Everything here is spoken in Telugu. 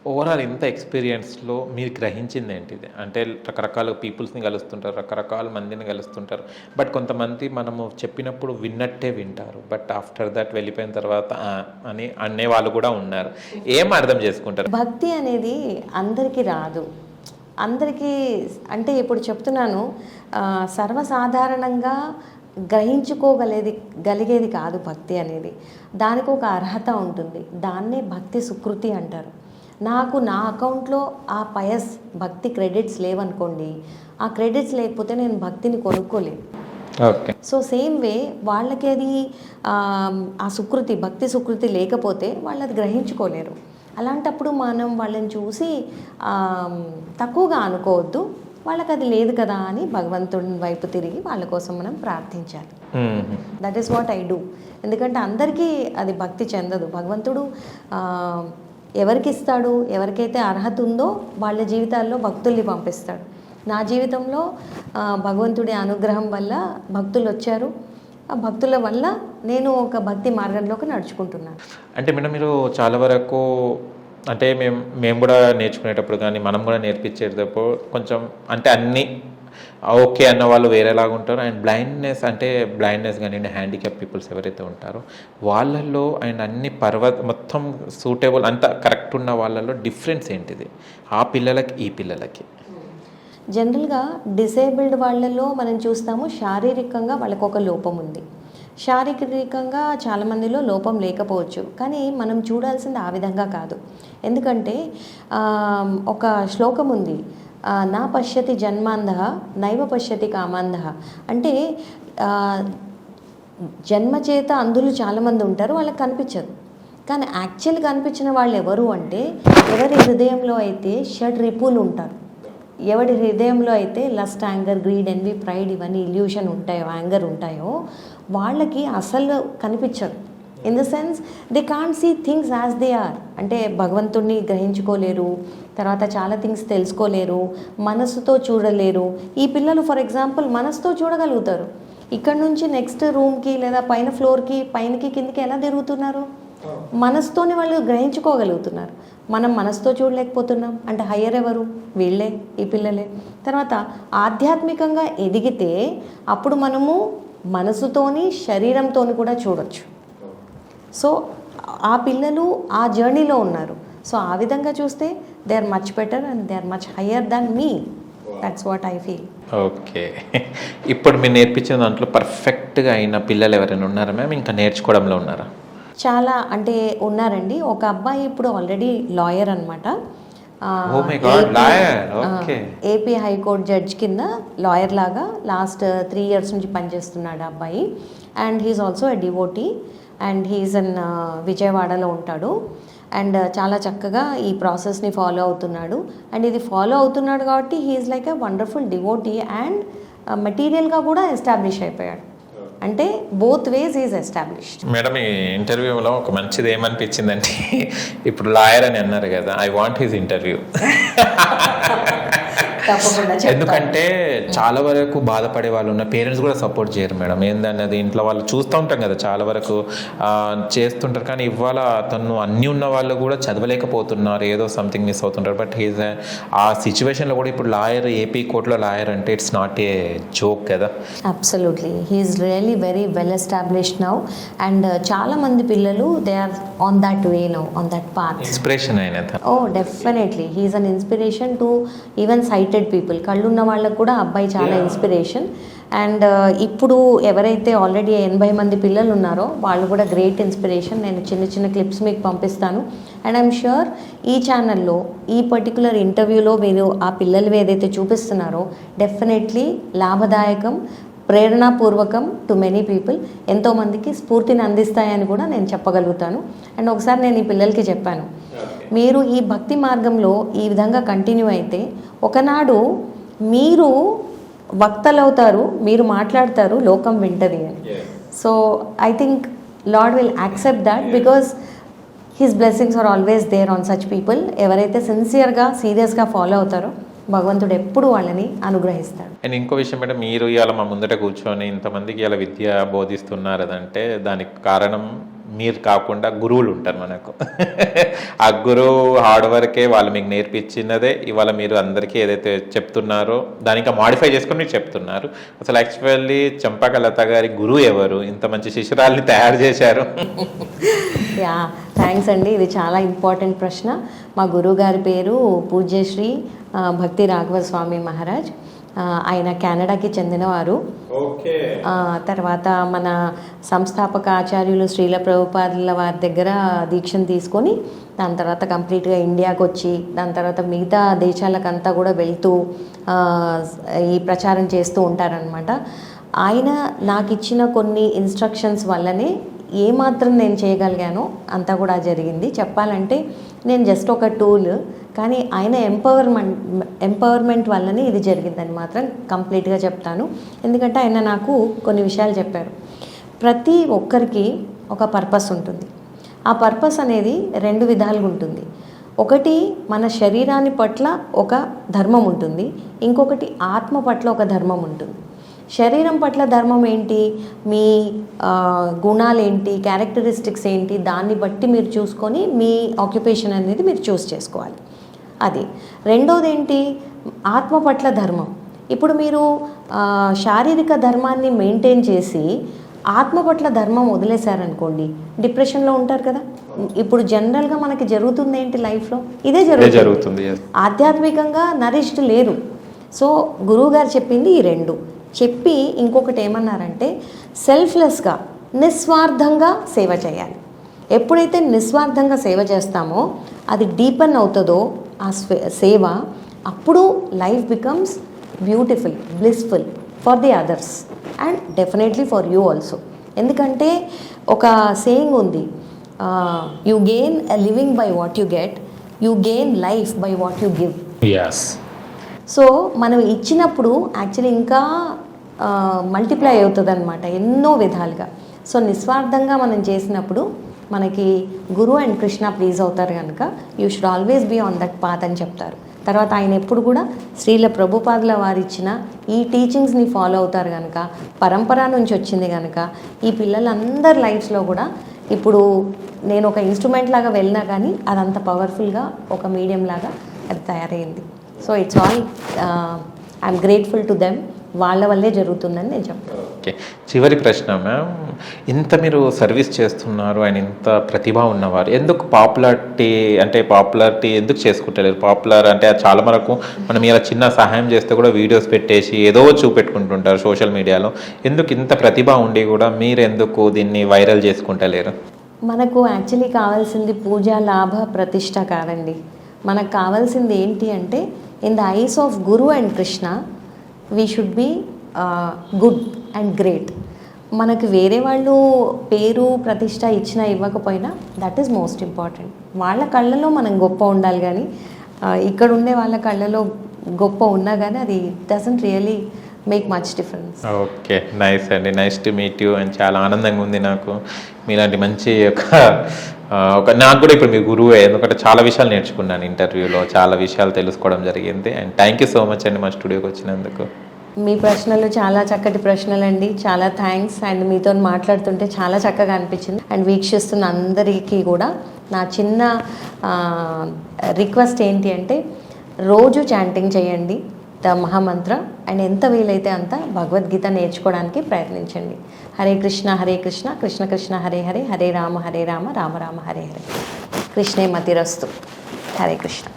ఓవరాల్ ఇంత ఎక్స్పీరియన్స్లో మీరు గ్రహించింది ఏంటిది? అంటే రకరకాల పీపుల్స్ని కలుస్తుంటారు, రకరకాల మందిని కలుస్తుంటారు. బట్ కొంతమంది మనము చెప్పినప్పుడు విన్నట్టే వింటారు. బట్ ఆఫ్టర్ దట్ వెళ్ళిపోయిన తర్వాత అని అనే వాళ్ళు కూడా ఉన్నారు. ఏం అర్థం చేసుకుంటారు? భక్తి అనేది అందరికీ రాదు. అందరికీ అంటే ఇప్పుడు చెప్తున్నాను, సర్వసాధారణంగా గలిగేది కాదు భక్తి అనేది. దానికి ఒక అర్హత ఉంటుంది. దాన్నే భక్తి సుకృతి అంటారు. నాకు నా అకౌంట్లో ఆ పయస్ భక్తి క్రెడిట్స్ లేవనుకోండి, ఆ క్రెడిట్స్ లేకపోతే నేను భక్తిని కొనుక్కోలేను. ఓకే. సో సేమ్ వే వాళ్ళకి అది ఆ సుకృతి, భక్తి సుకృతి లేకపోతే వాళ్ళు అది గ్రహించుకోలేరు. అలాంటప్పుడు మనం వాళ్ళని చూసి తక్కువగా అనుకోవద్దు. వాళ్ళకి అది లేదు కదా అని భగవంతుడి వైపు తిరిగి వాళ్ళ కోసం మనం ప్రార్థించాలి. That is what I do. ఎందుకంటే అందరికీ అది భక్తి చెందదు. భగవంతుడు ఎవరికి ఇస్తాడు, ఎవరికైతే అర్హత ఉందో వాళ్ళ జీవితాల్లో భక్తుల్ని పంపిస్తాడు. నా జీవితంలో భగవంతుడి అనుగ్రహం వల్ల భక్తులు వచ్చారు. ఆ భక్తుల వల్ల నేను ఒక భక్తి మార్గంలోకి నడుచుకుంటున్నాను. అంటే మేడం మీరు చాలా వరకు అంటే మేము కూడా నేర్చుకునేటప్పుడు కానీ మనం కూడా నేర్పించేటప్పుడు కొంచెం అంటే అన్నీ ఓకే అన్న వాళ్ళు వేరేలాగా ఉంటారు. అండ్ బ్లైండ్నెస్ కానీ హ్యాండిక్యాప్ పీపుల్స్ ఎవరైతే ఉంటారో వాళ్ళల్లో అండ్ అన్ని మొత్తం సూటబుల్ అంత కరెక్ట్ ఉన్న వాళ్ళల్లో డిఫరెన్స్ ఏంటిది ఆ పిల్లలకి ఈ పిల్లలకి? జనరల్గా డిసేబుల్డ్ వాళ్ళలో మనం చూస్తాము శారీరకంగా వాళ్ళకు ఒక లోపం ఉంది. శారీరకంగా చాలామందిలో లోపం లేకపోవచ్చు, కానీ మనం చూడాల్సింది ఆ విధంగా కాదు. ఎందుకంటే ఒక శ్లోకం ఉంది, నా పశ్యతి జన్మాంధః నైవ పశ్యతి కామాంధః. అంటే జన్మచేత అంధులు చాలామంది ఉంటారు, వాళ్ళకి కనిపించదు. కానీ యాక్చువల్గా కనిపించిన వాళ్ళు ఎవరు అంటే ఎవరి హృదయంలో అయితే షడ్ రిపులు ఉంటారు, ఎవడి హృదయంలో అయితే lust, anger, greed, envy, pride ఇవన్నీ ఇల్యూషన్ ఉంటాయో, యాంగర్ ఉంటాయో వాళ్ళకి అసలు కనిపించదు. In the sense they can't see things as they are. అంటే భగవంతుడిని గ్రహించుకోలేరు, తర్వాత చాలా థింగ్స్ తెలుసుకోలేరు, మనసుతో చూడలేరు. ఈ పిల్లలు ఫర్ ఎగ్జాంపుల్ మనసుతో చూడగలుగుతారు. ఇక్కడ నుంచి నెక్స్ట్ రూమ్కి లేదా పైన ఫ్లోర్కి, పైనకి కిందకి ఎలా తిరుగుతున్నారు? మనసుతోనే వాళ్ళు గ్రహించుకోగలుగుతున్నారు. మనం మనసుతో చూడలేకపోతున్నాం. అంటే హయ్యర్ ఎవరు? వీళ్ళే, ఈ పిల్లలే. తర్వాత ఆధ్యాత్మికంగా ఎదిగితే అప్పుడు మనము మనసుతోని శరీరంతోని కూడా చూడొచ్చు. సో ఆ పిల్లలు ఆ జర్నీలో ఉన్నారు. సో ఆ విధంగా చూస్తే they are much better and they are much higher than me. That's what I feel. Okay. ఇప్పుడు మీరు నేర్పించిన దాంట్లో పర్ఫెక్ట్గా అయిన పిల్లలు ఎవరైనా ఉన్నారా మ్యామ్? ఇంకా నేర్చుకోవడంలో ఉన్నారా? చాలా అంటే ఉన్నారండి. ఒక అబ్బాయి ఇప్పుడు ఆల్రెడీ లాయర్ అనమాట. ఏపీ హైకోర్టు జడ్జ్ కింద లాయర్ లాగా లాస్ట్ 3 years నుంచి పనిచేస్తున్నాడు ఆ అబ్బాయి. And he's also a devotee and he's in విజయవాడలో ఉంటాడు. అండ్ చాలా చక్కగా ఈ ప్రాసెస్ని ఫాలో అవుతున్నాడు. అండ్ ఇది ఫాలో అవుతున్నాడు కాబట్టి he is like a wonderful devotee and మెటీరియల్గా కూడా ఎస్టాబ్లిష్ అయిపోయాడు. అంటే both ways is established. Madam ఈ ఇంటర్వ్యూలో ఒక మంచిది ఏమనిపించిందంటే ఇప్పుడు లాయర్ అని అన్నారు కదా, ఐ వాంట్ హిజ్ ఇంటర్వ్యూ. ఎందుకంటే చాలా వరకు బాధపడే వాళ్ళు ఉన్న పేరెంట్స్ కూడా సపోర్ట్ చేయరు మేడం. ఏందన్నది ఇంట్లో వాళ్ళు చూస్తూ ఉంటాం కదా, చాలా వరకు చేస్తుంటారు. కానీ ఇవాళ తను అన్నీ ఉన్న వాళ్ళు కూడా చదవలేకపోతున్నారు, ఏదో సంథింగ్ మిస్ అవుతుంటారు. బట్ హీజ్ ఆ సిచ్యువేషన్లో కూడా ఇప్పుడు లాయర్, ఏపీ కోర్టులో లాయర్ అంటే ఇట్స్ నాట్ ఏ జోక్ కదా. Absolutely he is really very well established now. And చాలా మంది పిల్లలు they are on that way now, on that path. Inspiration అయిన definitely he is an inspiration to even sighted people. కళ్ళున్న వాళ్ళకు కూడా అబ్బాయి చాలా ఇన్స్పిరేషన్. అండ్ ఇప్పుడు ఎవరైతే ఆల్రెడీ 80 మంది పిల్లలు ఉన్నారో వాళ్ళు కూడా గ్రేట్ ఇన్స్పిరేషన్. నేను చిన్న చిన్న క్లిప్స్ మీకు పంపిస్తాను. అండ్ ఐఎమ్ ష్యూర్ ఈ ఛానల్లో ఈ పర్టికులర్ ఇంటర్వ్యూలో మీరు ఆ పిల్లలు ఏదైతే చూపిస్తున్నారో డెఫినెట్లీ లాభదాయకం, ప్రేరణాపూర్వకం టు మెనీ పీపుల్, ఎంతోమందికి స్ఫూర్తిని అందిస్తాయని కూడా నేను చెప్పగలుగుతాను. అండ్ ఒకసారి నేను ఈ పిల్లలకి చెప్పాను, మీరు ఈ భక్తి మార్గంలో ఈ విధంగా కంటిన్యూ అయితే ఒకనాడు మీరు వక్తలవుతారు, మీరు మాట్లాడతారు, లోకం వింటది అని. So I think lord will accept that because his blessings are always there on such people. ఎవరైతే సిన్సియర్గా, సీరియస్గా ఫాలో అవుతారో భగవంతుడు ఎప్పుడు వాళ్ళని అనుగ్రహిస్తాడు. అండ్ ఇంకో విషయం మేడం, మీరు ఇవాళ మా ముందట కూర్చొని ఇంతమందికి ఇలా విద్య బోధిస్తున్నారు అదంటే దానికి కారణం మీరు కాకుండా గురువులు ఉంటారు మనకు. ఆ గురువు హార్డ్ వర్కే వాళ్ళు మీకు నేర్పించినదే ఇవాళ మీరు అందరికీ ఏదైతే చెప్తున్నారో దాని ఇంకా మాడిఫై చేసుకొని మీరు చెప్తున్నారు. అసలు యాక్చువల్లీ చంపక లత గారి గురువు ఎవరు? ఇంత మంచి శిష్యురాల్ని తయారు చేశారు. యా, థ్యాంక్స్ అండి. ఇది చాలా ఇంపార్టెంట్ ప్రశ్న. మా గురువు గారి పేరు పూజ్యశ్రీ భక్తి రాఘవ స్వామి మహారాజ్. ఆయన కెనడాకి చెందినవారు. తర్వాత మన సంస్థాపక ఆచార్యులు శ్రీల ప్రభుపాదుల వారి దగ్గర దీక్షను తీసుకొని దాని తర్వాత కంప్లీట్గా ఇండియాకి వచ్చి దాని తర్వాత మిగతా దేశాలకంతా కూడా వెళ్తూ ఈ ప్రచారం చేస్తూ ఉంటారనమాట. ఆయన నాకు ఇచ్చిన కొన్ని ఇన్స్ట్రక్షన్స్ వల్లనే ఏమాత్రం నేను చేయగలిగానో అంతా కూడా జరిగింది. చెప్పాలంటే నేను జస్ట్ ఒక టూల్, కానీ ఆయన ఎంపవర్మెంట్ వల్లనే ఇది జరిగిందని మాత్రం కంప్లీట్గా చెప్తాను. ఎందుకంటే ఆయన నాకు కొన్ని విషయాలు చెప్పారు. ప్రతి ఒక్కరికి ఒక పర్పస్ ఉంటుంది. ఆ పర్పస్ అనేది 2 విధాలుగా ఉంటుంది. ఒకటి మన శరీరాన్ని పట్ల ఒక ధర్మం ఉంటుంది, ఇంకొకటి ఆత్మ పట్ల ఒక ధర్మం ఉంటుంది. శరీరం పట్ల ధర్మం ఏంటి? మీ గుణాలు ఏంటి, క్యారెక్టరిస్టిక్స్ ఏంటి, దాన్ని బట్టి మీరు చూసుకొని మీ ఆక్యుపేషన్ అనేది మీరు చూస్ చేసుకోవాలి. అది. రెండోది ఏంటి? ఆత్మ పట్ల ధర్మం. ఇప్పుడు మీరు శారీరక ధర్మాన్ని మెయింటైన్ చేసి ఆత్మ పట్ల ధర్మం వదిలేశారనుకోండి, డిప్రెషన్లో ఉంటారు కదా. ఇప్పుడు జనరల్గా మనకి జరుగుతుంది ఏంటి లైఫ్లో? ఇదే జరుగుతుంది. ఆధ్యాత్మికంగా నరిష్డ్ లేరు. సో గురువు గారు చెప్పింది ఈ 2 చెప్పి ఇంకొకటి ఏమన్నారంటే సెల్ఫ్లెస్గా నిస్వార్థంగా సేవ చేయాలి. ఎప్పుడైతే నిస్వార్థంగా సేవ చేస్తామో అది డీపెన్ అవుతుందో ఆ సేవ, అప్పుడు life becomes beautiful, blissful for the others and definitely for you also. ఎందుకంటే ఒక సేయింగ్ ఉంది, you gain a living by what you get, you gain life by what you give. So మనం ఇచ్చినప్పుడు యాక్చువల్లీ ఇంకా మల్టిప్లై అవుతుంది అనమాట ఎన్నో విధాలుగా. సో నిస్వార్థంగా మనం చేసినప్పుడు మనకి గురు అండ్ కృష్ణ ప్లీజ్ అవుతారు కనుక you should always be on that path అని చెప్తారు. తర్వాత ఆయన ఎప్పుడు కూడా శ్రీల ప్రభుపాదుల వారు ఇచ్చిన ఈ టీచింగ్స్ని ఫాలో అవుతారు కనుక, పరంపర నుంచి వచ్చింది కనుక ఈ పిల్లలందరి లైఫ్స్లో కూడా ఇప్పుడు నేను ఒక ఇన్స్ట్రుమెంట్ లాగా వెళ్ళినా కానీ అదంత పవర్ఫుల్గా ఒక మీడియం లాగా అది తయారైంది. So it's all I'm grateful to them. వాళ్ళ వల్లే జరుగుతుందని నేను చెప్తాను. ఓకే, చివరి ప్రశ్న మ్యామ్. ఇంత మీరు సర్వీస్ చేస్తున్నారు అండ్ ఇంత ప్రతిభ ఉన్నవారు ఎందుకు పాపులారిటీ ఎందుకు చేసుకుంటలేరు? పాపులర్ అంటే చాలా వరకు మనం ఇలా చిన్న సహాయం చేస్తే కూడా వీడియోస్ పెట్టేసి ఏదో చూపెట్టుకుంటుంటారు సోషల్ మీడియాలో. ఎందుకు ఇంత ప్రతిభ ఉండి కూడా మీరు ఎందుకు దీన్ని వైరల్ చేసుకుంటలేరు? మనకు యాక్చువల్లీ కావాల్సింది పూజ, లాభ, ప్రతిష్ట కాదండి. మనకు కావాల్సింది ఏంటి అంటే in the eyes of guru and Krishna we should be good and great. మనకు వేరే వాళ్ళు పేరు ప్రతిష్ట ఇచ్చినా ఇవ్వకపోయినా దట్ ఈస్ మోస్ట్ ఇంపార్టెంట్. వాళ్ళ కళ్ళలో మనం గొప్ప ఉండాలి, కానీ ఇక్కడ ఉండే వాళ్ళ కళ్ళలో గొప్ప ఉన్నా కానీ అది doesn't really make much difference. Okay, nice అండి, nice to meet you. And చాలా ఆనందంగా ఉంది నాకు మీలాంటి మంచి నాకు కూడా ఇప్పుడు మీ గురువే, ఎందుకంటే చాలా విషయాలు నేర్చుకున్నాను ఇంటర్వ్యూలో, చాలా విషయాలు తెలుసుకోవడం జరిగింది. And thank you so much అండి మా స్టూడియోకి వచ్చినందుకు. మీ ప్రశ్నలు చాలా చక్కటి ప్రశ్నలు అండి, చాలా థ్యాంక్స్. అండ్ మీతో మాట్లాడుతుంటే చాలా చక్కగా అనిపించింది. అండ్ వీక్షిస్తున్న అందరికీ కూడా నా చిన్న రిక్వెస్ట్ ఏంటి అంటే రోజు చాంటింగ్ చేయండి ద మహామంత్ర, అండ్ ఎంత వీలైతే అంత భగవద్గీత నేర్చుకోవడానికి ప్రయత్నించండి. హరే కృష్ణ కృష్ణ కృష్ణ హరే హరే, హరే రామ రామ రామ హరే హరే. కృష్ణే మతిరస్తు. హరే కృష్ణ.